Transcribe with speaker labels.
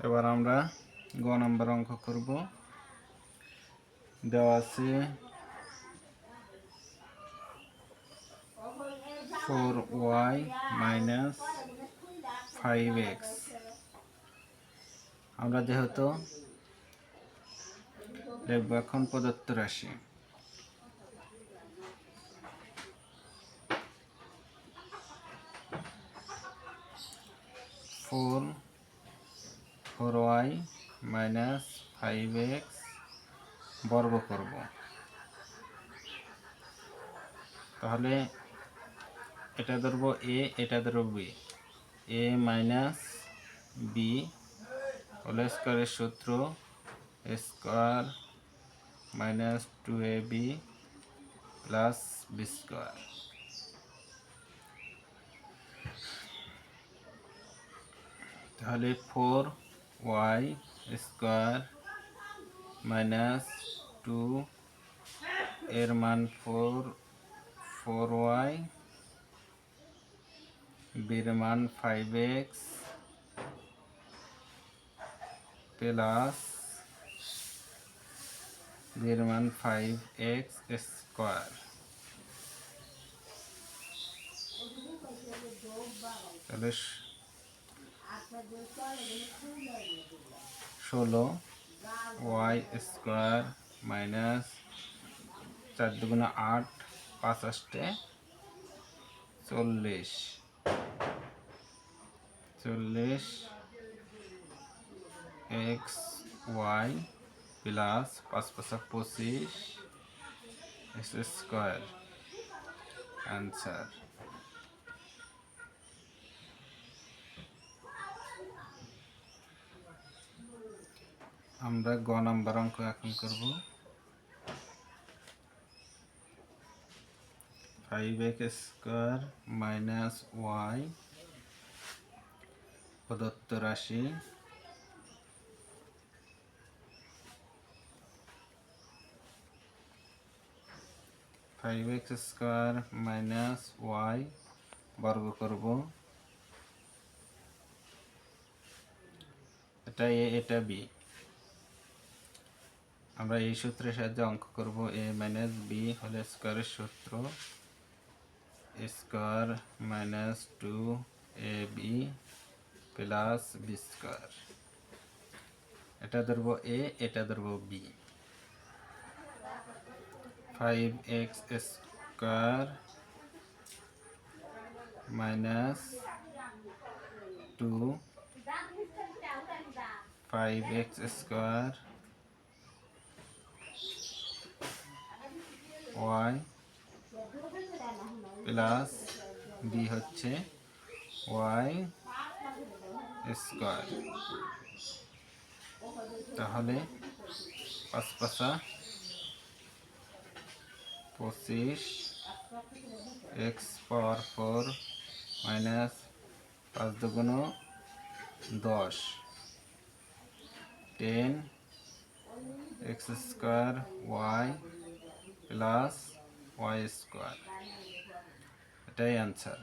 Speaker 1: এবার আমরা গ নাম্বার অঙ্ক করব। দেওয়া আছে 4y মাইনাস 5x। আমরা যেহেতু লিখব এখন প্রদত্ত রাশি। ফোর ওয়াই মাইনাস 5x বর্গ করব। তাহলে এটা ধরবো এ, এটা ধরবো B. A minus B whole স্কোয়ারের সূত্র square minus 2ab plus B square. তাহলে 4y স্কোয়ার মাইনাস 2 এর মান 4y, বির মান 5x প্লাস বির মান 5x স্কোয়ার। তাহলে 16y স্কোয়ার মাইনাস 4 দুগুণে 8, 5 8 40 xy plus 5 5 25 x square answer. আমরা গ নাম্বার অঙ্ক এখন করব। 5x স্কোয়ার মাইনাস y প্রদত্ত রাশি। Five X square minus Y বর্গ করব। এটা এ, এটা বি। আমরা এই সূত্রের সাহায্যে অঙ্ক করব। এ মাইনাস বি হোল স্কোয়ারের সূত্র square minus 2ab plus B square. এটা ধরবো এ, এটা ধরবো B. 5x square minus 2 5x square y plus B হচ্ছে y স্কোয়ার। তাহলে 5 5 25 x পাওয়ার 4 মাইনাস 5 দুগুণ 10 10 x square y plus y square. এটাই অ্যান্সার।